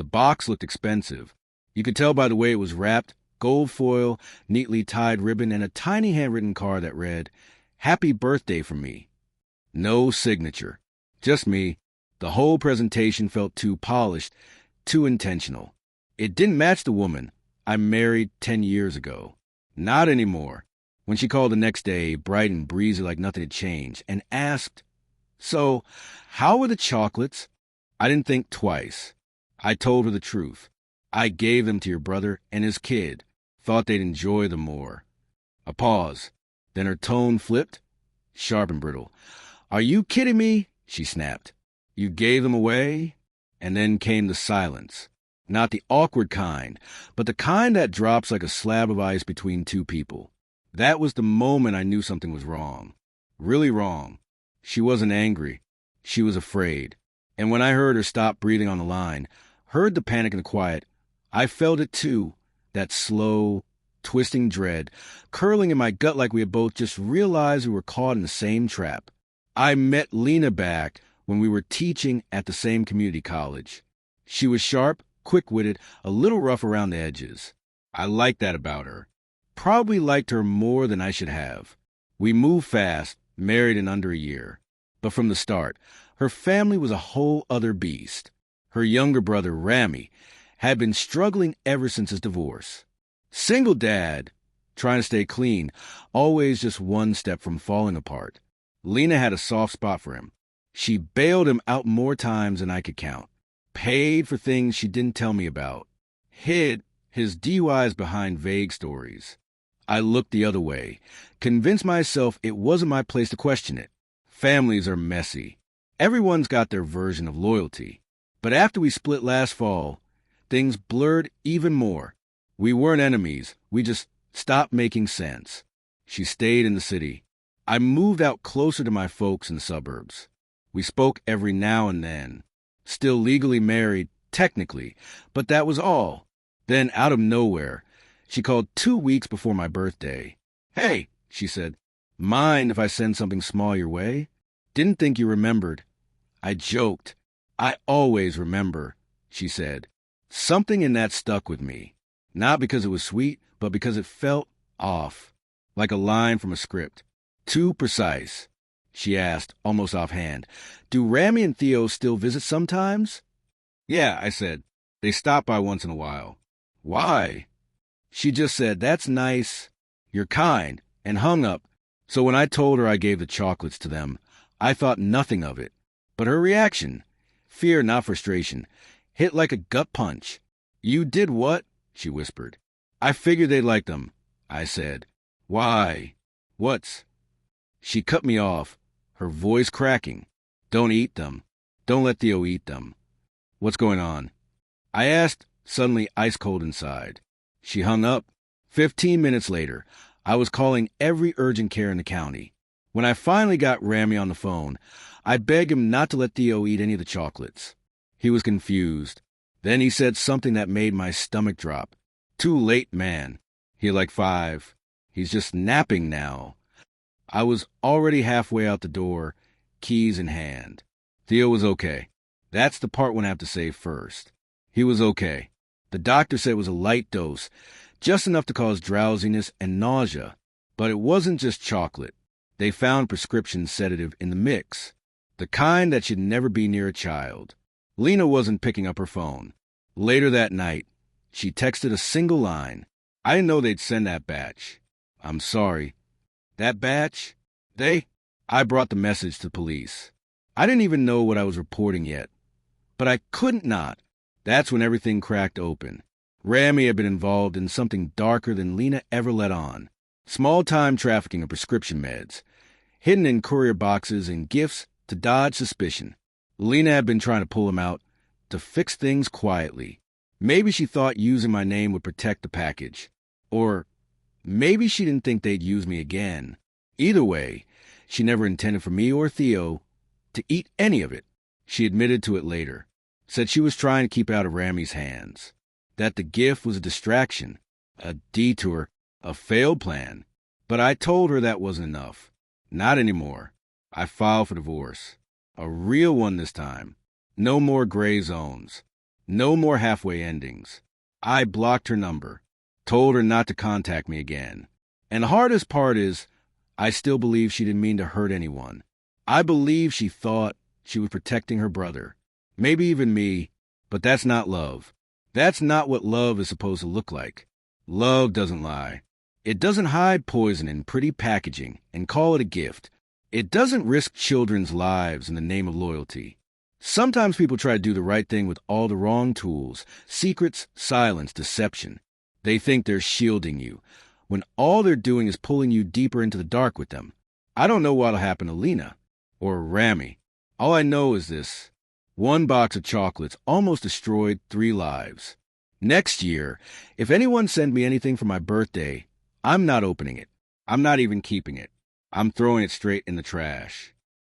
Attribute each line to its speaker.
Speaker 1: The box looked expensive. You could tell by the way it was wrapped, gold foil, neatly tied ribbon, and a tiny handwritten card that read, "Happy birthday from me." No signature. Just me. The whole presentation felt too polished, too intentional. It didn't match the woman I married 10 years ago. Not anymore. When she called the next day, bright and breezy like nothing had changed, and asked, "So, how were the chocolates?" I didn't think twice. I told her the truth. "I gave them to your brother and his kid. Thought they'd enjoy them more." A pause. Then her tone flipped, sharp and brittle. "Are you kidding me?" she snapped. "You gave them away?" And then came the silence. Not the awkward kind, but the kind that drops like a slab of ice between two people. That was the moment I knew something was wrong. Really wrong. She wasn't angry. She was afraid. And when I heard her stop breathing on the line, heard the panic in the quiet, I felt it too. That slow, twisting dread, curling in my gut like we had both just realized we were caught in the same trap. I met Lena back when we were teaching at the same community college. She was sharp, quick-witted, a little rough around the edges. I liked that about her. Probably liked her more than I should have. We moved fast, married in under a year. But from the start, her family was a whole other beast. Her younger brother, Rami, had been struggling ever since his divorce. Single dad, trying to stay clean, always just one step from falling apart. Lena had a soft spot for him. She bailed him out more times than I could count. Paid for things she didn't tell me about. Hid his DUIs behind vague stories. I looked the other way, convinced myself it wasn't my place to question it. Families are messy. Everyone's got their version of loyalty. But after we split last fall, things blurred even more. We weren't enemies. We just stopped making sense. She stayed in the city. I moved out closer to my folks in the suburbs. We spoke every now and then. Still legally married, technically, but that was all. Then, out of nowhere, she called 2 weeks before my birthday. "Hey," she said, "mind if I send something small your way? Didn't think you remembered." I joked. "I always remember," she said. Something in that stuck with me. Not because it was sweet, but because it felt off, like a line from a script. Too precise. She asked, almost offhand, "Do Rami and Theo still visit sometimes?" "Yeah," I said. "They stop by once in a while." "Why?" She just said, "That's nice. You're kind," and hung up. So when I told her I gave the chocolates to them, I thought nothing of it. But her reaction, fear, not frustration, hit like a gut punch. "You did what?" she whispered. "I figured they'd like them," I said. "Why? What's?" She cut me off, her voice cracking. "Don't eat them. Don't let Theo eat them." "What's going on?" I asked, suddenly ice cold inside. She hung up. 15 minutes later, I was calling every urgent care in the county. When I finally got Rami on the phone, I begged him not to let Theo eat any of the chocolates. He was confused. Then he said something that made my stomach drop. "Too late, man. He's like 5. He's just napping now." I was already halfway out the door, keys in hand. Theo was okay. That's the part one I have to say first. He was okay. The doctor said it was a light dose, just enough to cause drowsiness and nausea. But it wasn't just chocolate. They found prescription sedative in the mix, the kind that should never be near a child. Lena wasn't picking up her phone. Later that night, she texted a single line. "I didn't know they'd send that batch. I'm sorry." That batch? I brought the message to police. I didn't even know what I was reporting yet. But I couldn't not. That's when everything cracked open. Rami had been involved in something darker than Lena ever let on. Small-time trafficking of prescription meds, hidden in courier boxes and gifts to dodge suspicion. Lena had been trying to pull him out, to fix things quietly. Maybe she thought using my name would protect the package. Or maybe she didn't think they'd use me again. Either way, she never intended for me or Theo to eat any of it. She admitted to it later. Said she was trying to keep it out of Rami's hands. That the gift was a distraction, a detour, a failed plan. But I told her that wasn't enough. Not anymore. I filed for divorce. A real one this time. No more gray zones. No more halfway endings. I blocked her number, told her not to contact me again. And the hardest part is, I still believe she didn't mean to hurt anyone. I believe she thought she was protecting her brother, maybe even me, but that's not love. That's not what love is supposed to look like. Love doesn't lie. It doesn't hide poison in pretty packaging and call it a gift. It doesn't risk children's lives in the name of loyalty. Sometimes people try to do the right thing with all the wrong tools: secrets, silence, deception. They think they're shielding you, when all they're doing is pulling you deeper into the dark with them. I don't know what'll happen to Lena or Rami. All I know is this: one box of chocolates almost destroyed 3 lives. Next year, if anyone sends me anything for my birthday, I'm not opening it. I'm not even keeping it. I'm throwing it straight in the trash.